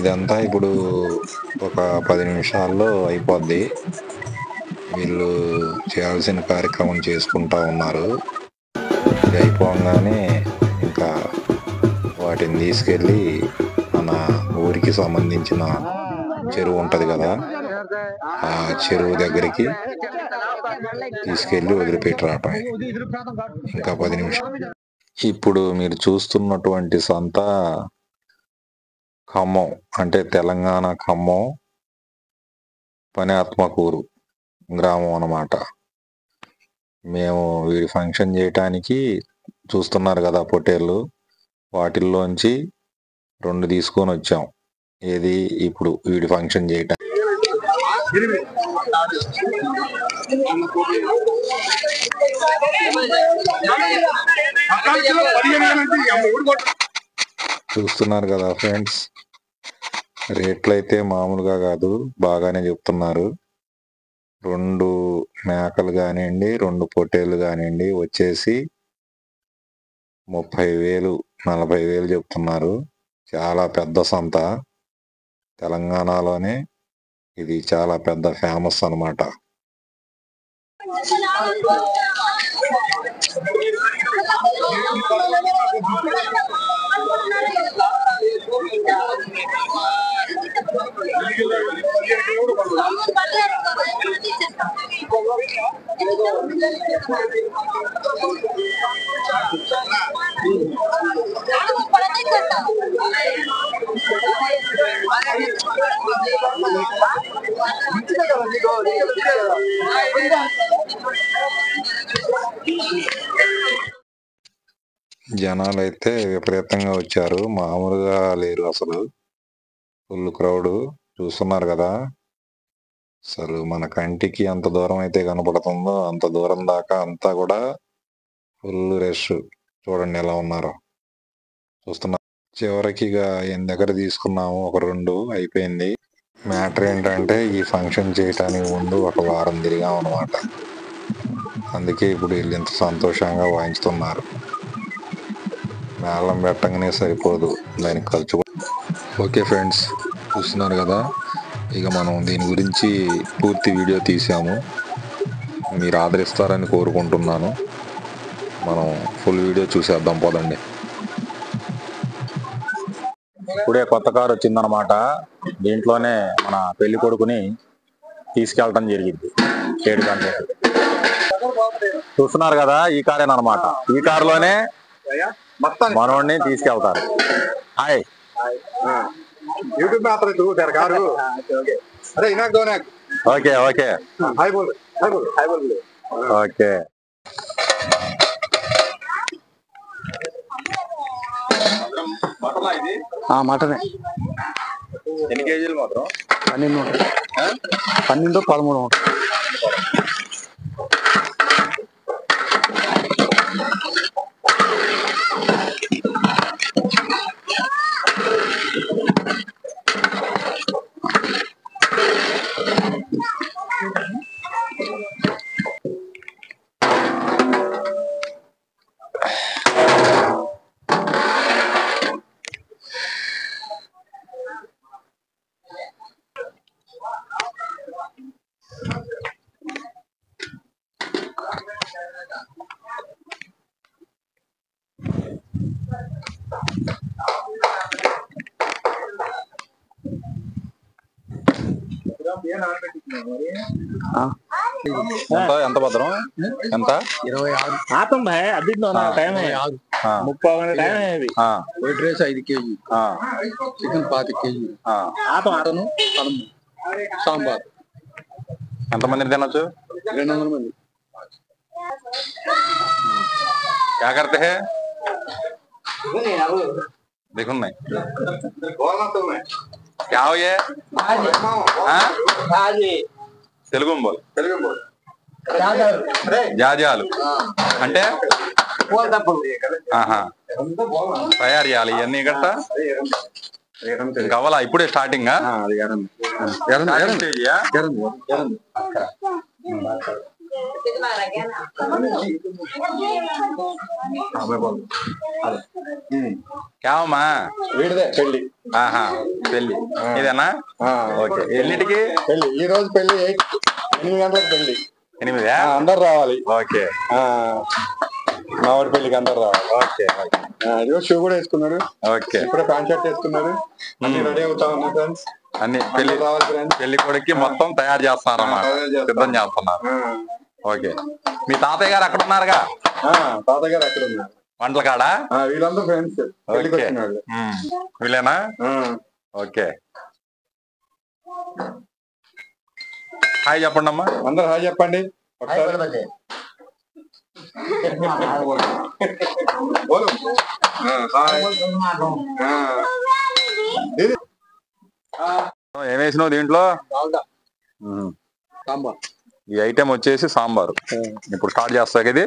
ఇదంతా ఇప్పుడు ఒక 10 నిమిషాల్లో అయిపోద్ది. వీళ్ళు చేయాల్సిన కార్యక్రమం చేసుకుంటా ఉన్నారు. ఇది అయిపోగానే ఇంకా వాటిని తీసుకెళ్ళి మన ఊరికి సంబంధించిన చెరువు ఉంటుంది కదా, ఆ చెరువు దగ్గరికి తీసుకెళ్ళి వదిలిపెట్టి రావటం. ఇంకా 10 నిమిషాలు. ఇప్పుడు మీరు చూస్తున్నటువంటి సంత ఖమ్మం, అంటే తెలంగాణ ఖమ్మం పని ఆత్మకూరు గ్రామం అన్నమాట. మేము వీడి ఫంక్షన్ చేయటానికి చూస్తున్నారు కదా పొట్టేళ్ళు, వాటిల్లోంచి 2 తీసుకొని వచ్చాం. ఏది ఇప్పుడు వీడి ఫంక్షన్ చేయటానికి. చూస్తున్నారు కదా ఫ్రెండ్స్, రేట్లు అయితే మామూలుగా కాదు, బాగానే చెప్తున్నారు. 2 మేకలు కానివ్వండి, 2 పొట్టేళ్ళు కానివ్వండి వచ్చేసి 30,000 40,000 చెప్తున్నారు. చాలా పెద్ద సంత, తెలంగాణలోనే ఇది చాలా పెద్ద ఫేమస్ అన్నమాట. జనాలు అయితే విపరీతంగా వచ్చారు, మామూలుగా లేరు అసలు. ఫుల్ క్రౌడ్ చూస్తున్నారు కదా. అసలు మన కంటికి ఎంత దూరం అయితే కనపడుతుందో అంత దూరం దాకా అంతా కూడా ఫుల్ రష్. చూడండి ఎలా ఉన్నారో. చూస్తున్నా. చివరికి ఈయన దగ్గర తీసుకున్నాము ఒక 2 అయిపోయింది. మ్యాటర్ ఏంటంటే ఈ ఫంక్షన్ చేయటానికి ముందు ఒక వారం తిరిగాం అనమాట. అందుకే ఇప్పుడు వీళ్ళు ఇంత సంతోషంగా వాయించుతున్నారు. మేళం పెట్టంగానే సరిపోదు, దానికి ఖర్చు. ఓకే ఫ్రెండ్స్, చూస్తున్నారు కదా. ఇక మనం దీని గురించి పూర్తి వీడియో తీసాము, మీరు ఆదరిస్తారని కోరుకుంటున్నాను. మనం ఫుల్ వీడియో చూసేద్దాం పదండి. ఇప్పుడే కొత్త కారు వచ్చిందనమాట. దీంట్లోనే మన పెళ్లి కొడుకుని తీసుకెళ్ళటం జరిగింది 7 గంటలకు. చూస్తున్నారు కదా, ఈ కారేనమాట. ఈ కారులోనే మనోడిని తీసుకెళ్తారు. Hi YouTube okay okay okay. మటనే. ఎన్ని కేజీలు మాత్రం? 12 ఉంటుంది. 12 13 ఉంటుంది. ఎంత భద్రం? ఎంత? 26. ఆతం భాయ్ అभी तो ना टाइम है 30 घंटे टाइम है अभी. White rice 5 kg. Chicken 5 kg. ఆతం ఆతను సాంబార్. ఎంతమంది తినొచ్చు? 200 మంది. क्या करते हैं? देखो नहीं क्या हो ये? తెలుగు బోల్. జాజాలు అంటే తయారు చేయాలి ఇవన్నీ గట్ట. కావాలా ఇప్పుడే స్టార్టింగ్? క్యావమ్మా? వీడిదే పెళ్లి. ఆహా పెళ్లి ఇదేనా? ఓకే. ఎన్నింటికి పెళ్లి? ఈ రోజు పెళ్లి 8 గంటలకు పెళ్లి. 8 అందరు రావాలి. ఓకే. మావాడి పెళ్లికి అందరు రావాలి. ఓకే. ఈరోజు షూ కూడా వేసుకున్నాడు. ఓకే. ఇప్పుడే ప్యాంట్ షర్ట్ వేసుకున్నాడు. అన్ని రెడీ అవుతా ఉన్నాయి ఫ్రెండ్స్. అన్ని పెళ్లి రావాలి ఫ్రెండ్స్. పెళ్లి కొడుక్కి మొత్తం తయారు చేస్తున్నారు అన్నమాట, సిద్ధం చేస్తున్నారు. ఓకే. మీ తాతయ్య గారు అక్కడ ఉన్నారుగా? తాతయ్య గారు అక్కడ ఉన్నారు వంటల కాడ. వీళ్ళందరూ ఫ్రెండ్స్. వీళ్ళేనా? ఓకే. హాయ్ చెప్పండి అమ్మా. అందరు హాయ్ చెప్పండి. ఏమేసినావు దీంట్లో? ఈ ఐటెం వచ్చేసి సాంబారు. ఇప్పుడు స్టార్ట్ చేస్తా ఇది.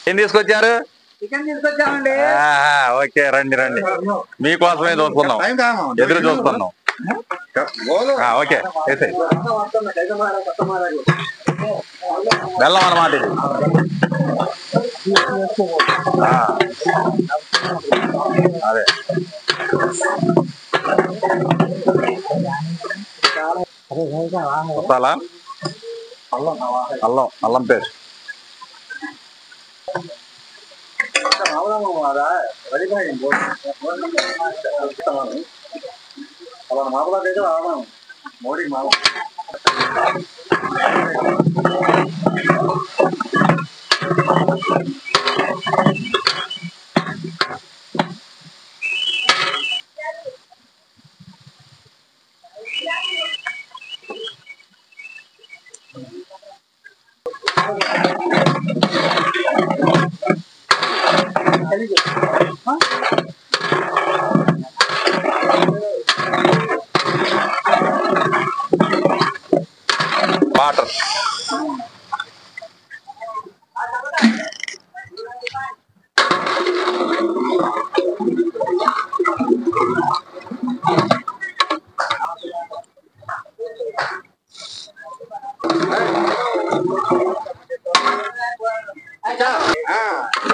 ఏం తీసుకొచ్చారు? చికెన్ తీసుకొచ్చామండి. ఓకే, రండి రండి, మీకోసమే చూస్తున్నాం, ఎదురు చూస్తున్నాం. ఓకే, బెల్లం అన్నమాట ఇది. అదే మసాలా, అల్లం అల్లం పేస్ట్. మోడీ మామ వాటర్.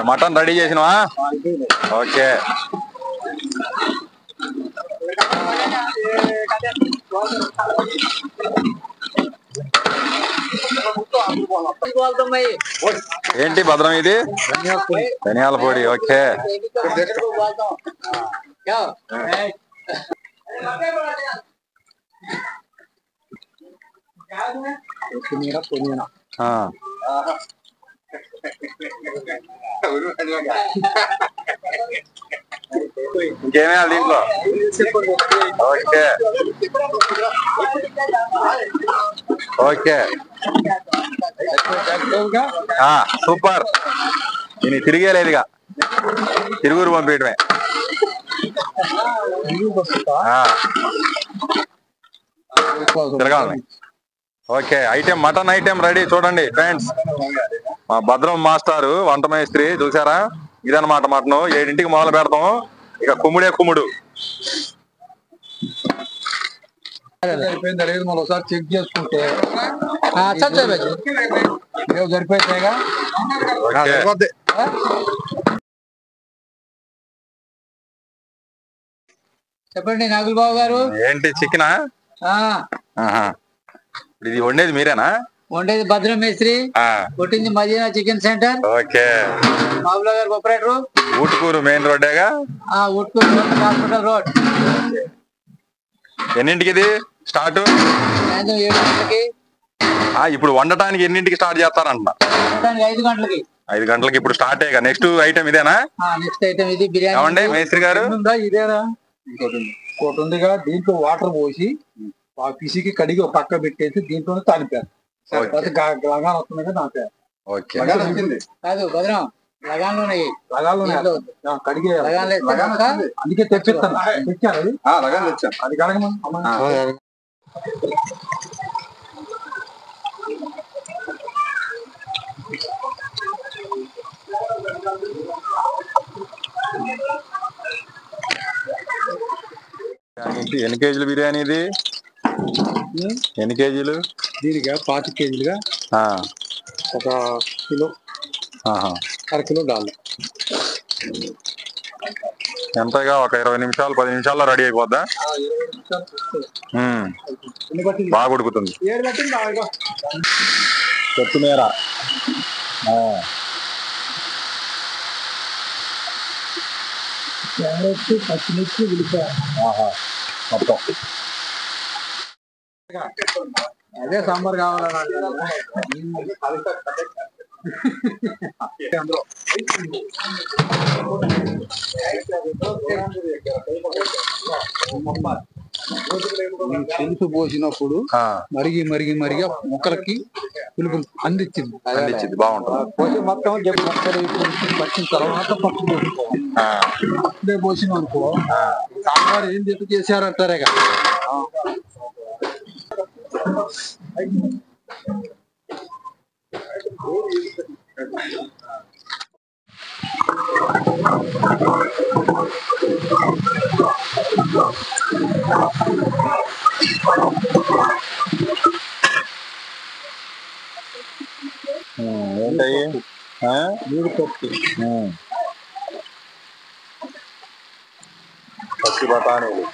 మటన్ రెడీ చేసినవా? ఓకే. ఏంటి భద్రం ఇది? ధనియాల పొడి. ఓకే. ఇంకేమేయాలి దీంట్లో? Okay okay, super. నేను తిరిగే లేదుగా, తిరుగురు పంపించడమే. తిరగాలి. Okay, item mutton item ready. చూడండి ఫ్రెండ్స్, మా భద్రం మాస్టారు వంట మేస్త్రి, చూసారా? ఇదన్నమాట మటను. 7ంటికి మొదలు పెడతాం, ఇక కుమ్ముడే కుమ్ముడు. ఒకసారి చెక్ చేసుకుంటే సరిపోతాయిగా. చెప్పండి నాగుల్ బాబు గారు. ఏంటి చికెనా? ఇది వండేది మీరేనా? వండేది భద్రం మేస్త్రి, కొట్టింది Madina chicken centre. Okay. Babula గారు ఆపరేటర్. ఊటుకూరు మెయిన్ రోడ్డేగా. Utukuru hospital road. ఎన్నింటికి ఇది స్టార్ట్? సాయంత్రం 7 గంటలకి. ఇప్పుడు వండటానికి ఎన్నింటికి స్టార్ట్ చేస్తారంట? 5 గంటలకి. 5 గంటలకి ఇప్పుడు స్టార్ట్ అయ్యా. నెక్స్ట్ ఐటమ్ ఇదేనా? నెక్స్ట్ ఐటమ్ ఇది బిర్యానీ. ఏమండి మేస్త్రి గారు? ఇదేనా? ఇంకోటి ఉందిగా, దీంట్లో వాటర్ పోసి ఆ పిసికి కడిగి ఒక పక్క పెట్టేసి దీంట్లోనే తాలిపారు. లగాన్ వస్తుంది కదా నాకు. కాదు భద్రం, లగాన్లోనే కడిగే. అందుకే తెప్పిస్తాను. తెచ్చారు అది కడగమా. ఎన్ని కేజీలు బిర్యానీ ఇది? ఎన్ని కేజీలు? దీనిగా 25 కేజీలుగా 1 కిలో, 1/2 కిలో డాల్. ఎంతగా ఒక 20 నిమిషాలు 10 నిమిషాల్లో రెడీ అయిపోద్దా? బాగా ఉడుకుతుంది. కొత్తిమీర, క్యారెట్, పచ్చిమిర్చి, ఉల్లిపాయ. మొత్తం అదే సాంబార్ కావాలన్నా. పులుసు పోసినప్పుడు మరిగి మరిగి మరిగి ముక్కలకి పులుపు అందించింది. బాగుంటుంది. మొత్తం పచ్చిన తర్వాత పప్పు పోసుకోవాలి. పోసిన అనుకో సాంబార్ ఏం చెప్పి చేశారంటారే కదా. ఏంటయ్యి? 3 పప్పు, పచ్చి బఠానీలు,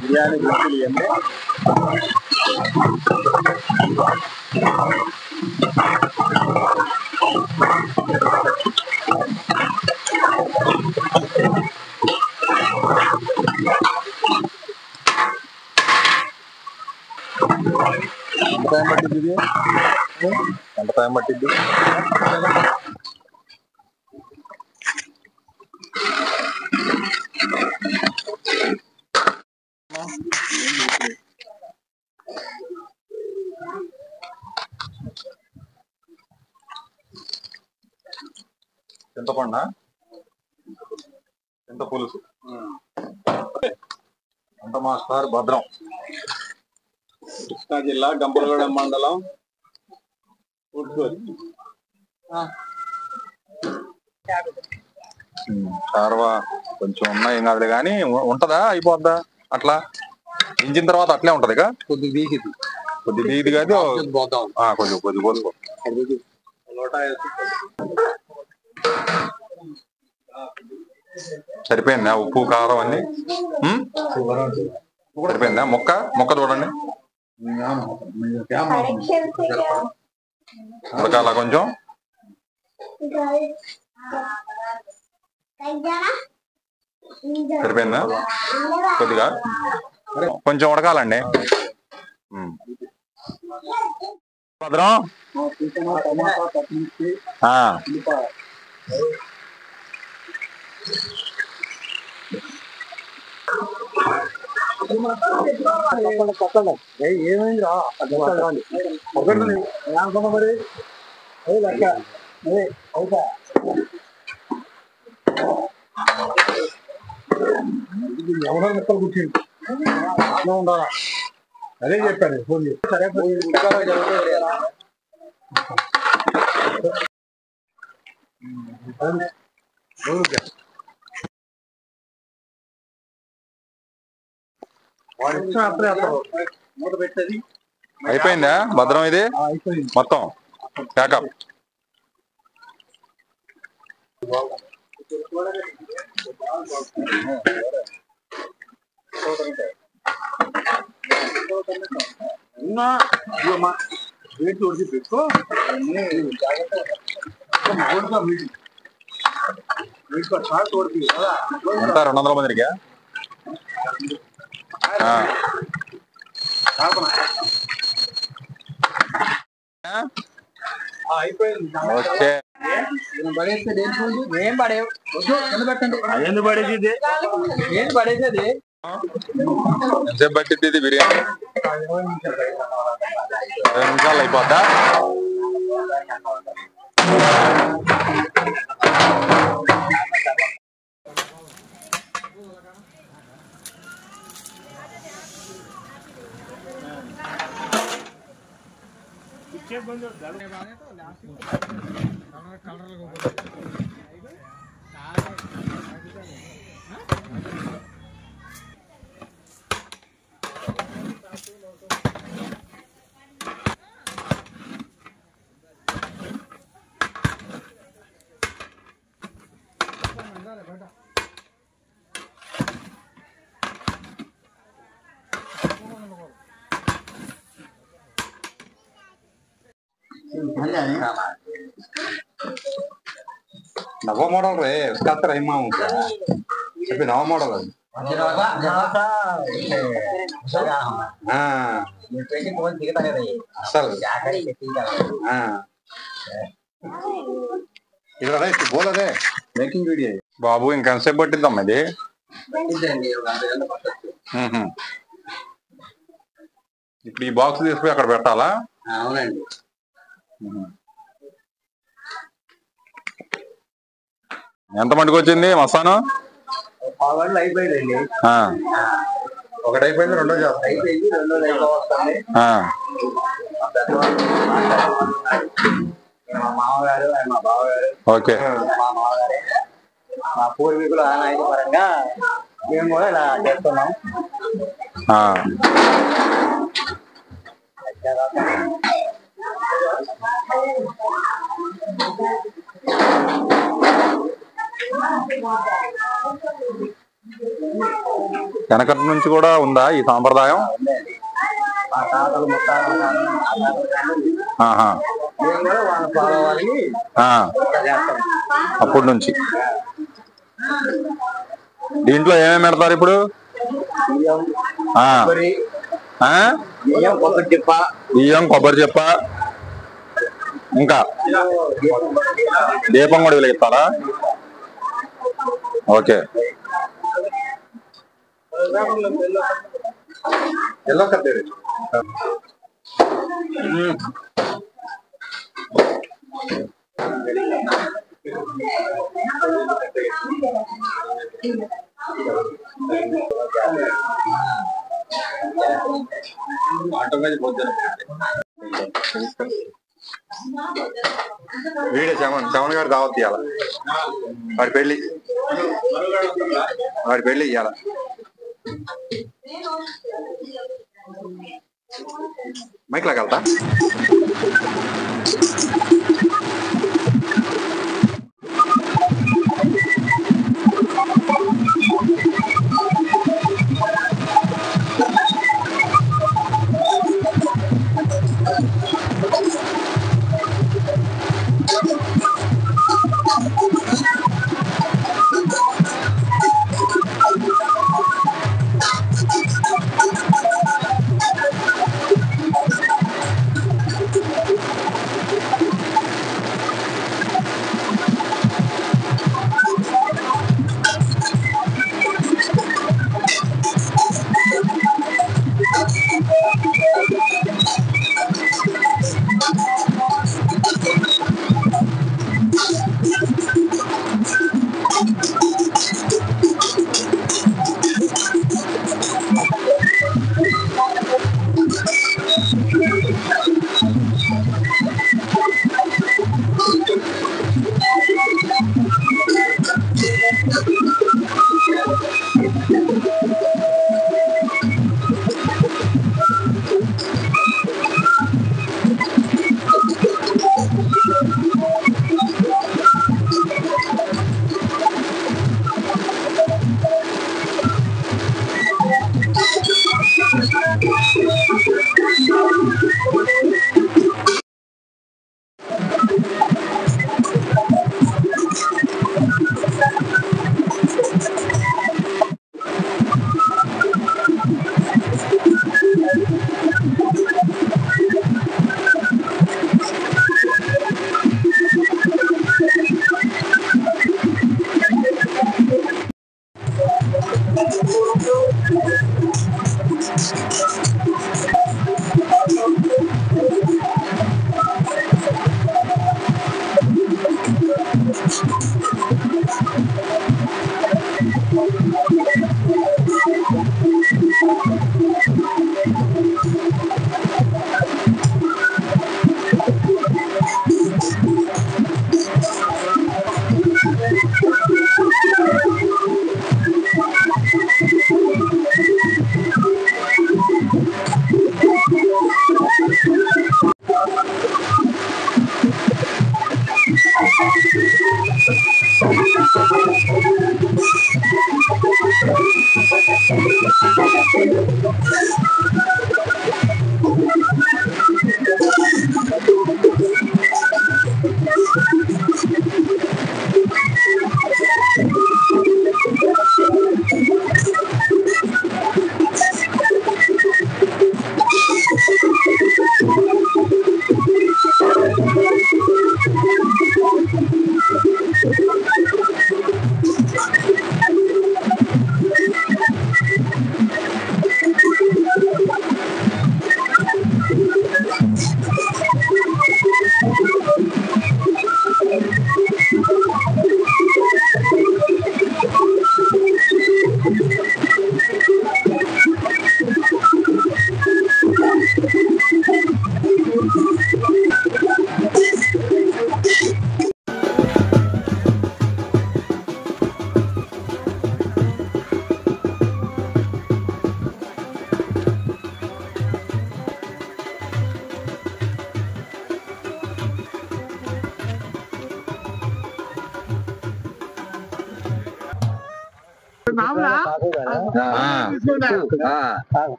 బిర్యానీ గుంపులు ఇవన్నీ. ఎంత టైం పట్టింది ఇది? ఎంత టైం పట్టింది? చింతపండు, చింత పులుసు. అంత మాస్టర్ భద్రం, కృష్ణా జిల్లా గంపలగూడెం మండలం. చార్వా కొంచెం ఉన్నాయి ఏం కాదులే కానీ ఉంటదా? అయిపోద్దా అట్లా? ఇంచిన తర్వాత అట్లే ఉంటది. కొద్ది వీగిది, కొద్ది వీగిది కాదు, కొంచెం కొద్ది పోసుకో. సరిపోయిందా ఉప్పు కారం అన్ని? సరిపోయిందా? మొక్క చూడండి. ఉడకాల కొంచెం. సరిపోయిందా? కొద్దిగా కొంచెం ఉడకాలండి. భద్రం, ఏమైంది రా మరి లెక్క అవుతా. ఎవరో ముక్కలు కూర్చుంది ఉండాలా? అదే చెప్పాను ఫోన్ చేసి. సరే అయిపోయిందా భద్రం? ఇది మొత్తం ప్యాకప్. ఎంత 200 మందికి ఓకే ఏం పడేవు కింద పెట్టండి. ఎందుకు పడేది ఏంటి పడేసేది? ఎంతసేపు పట్టిద్ది ఇది బిర్యానీ? 20 నిమిషాలు అయిపోద్దా? नवा मॉडल रे उसका तो रहीमा हूँ अभी नवा मॉडल है हाँ असल हाँ इधर है तू बोल रहे मेकिंग वीडियो बाबू इनका से बट्टी दम है दे ఇప్పుడు ఈ బాక్స్ తీసుకుని అక్కడ పెట్టాలా? అవునండి. ఎంత మందికి వచ్చింది మసాను? అయిపోయిందండి. ఒకటి అయిపోయింది, రెండో చేస్తా. మా మామగారు మా బావగారు ఓకే మా మామగారే మా పూర్వీకుల ఆనాయుధ పరంగా మేము కూడా ఇలా చేస్తున్నాం. వెనకటి నుంచి కూడా ఉందా ఈ సాంప్రదాయం? మా తాతలు ముత్తాతలు మేము కూడా వాళ్ళ ఫాలో అవ్వాలి చేస్తాం అప్పటి నుంచి. దీంట్లో ఏమేమి పెడతారు ఇప్పుడు? బియ్యం, కొబ్బరి చెప్ప, ఇంకా దీపం కూడా వెలిగిస్తారా? ఓకే ఎల్లో కట్టేది వీడే చమన్ గారు దావత్ ఇయ్యాల, వాడి పెళ్లి ఇయ్యాల. మైక్ లాగలుతా?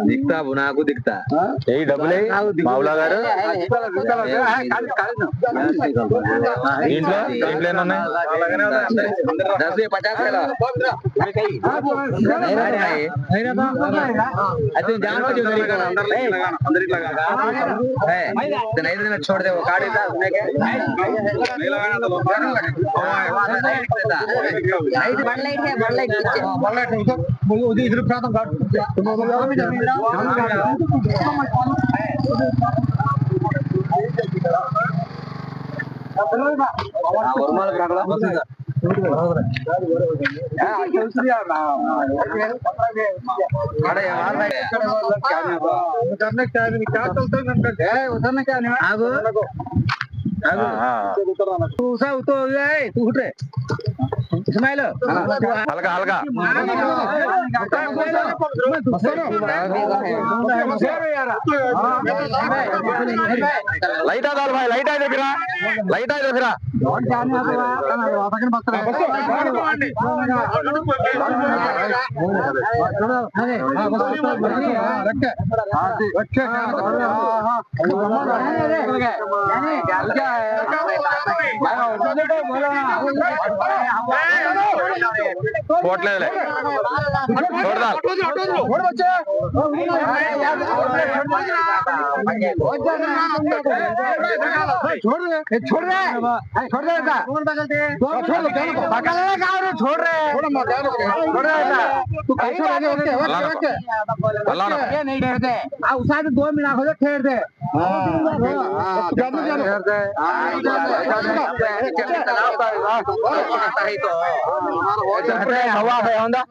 దిక్తా నాకు దిక్తా ఏ డబ్బులే మావులా గారు ఇంట్లో ఇంట్లో దస్ 50 छोड़ दे वो गाड़ी इधर प्रांत तू उठ रहे इस्माइल हल्का हल्का लाइट आदाल भाई लाइट आए फिरा लाइट आए फिरा పోట్లేదులే చూడదాల్ उसा 2 मिनट हो ठहर दे हवा है होंदा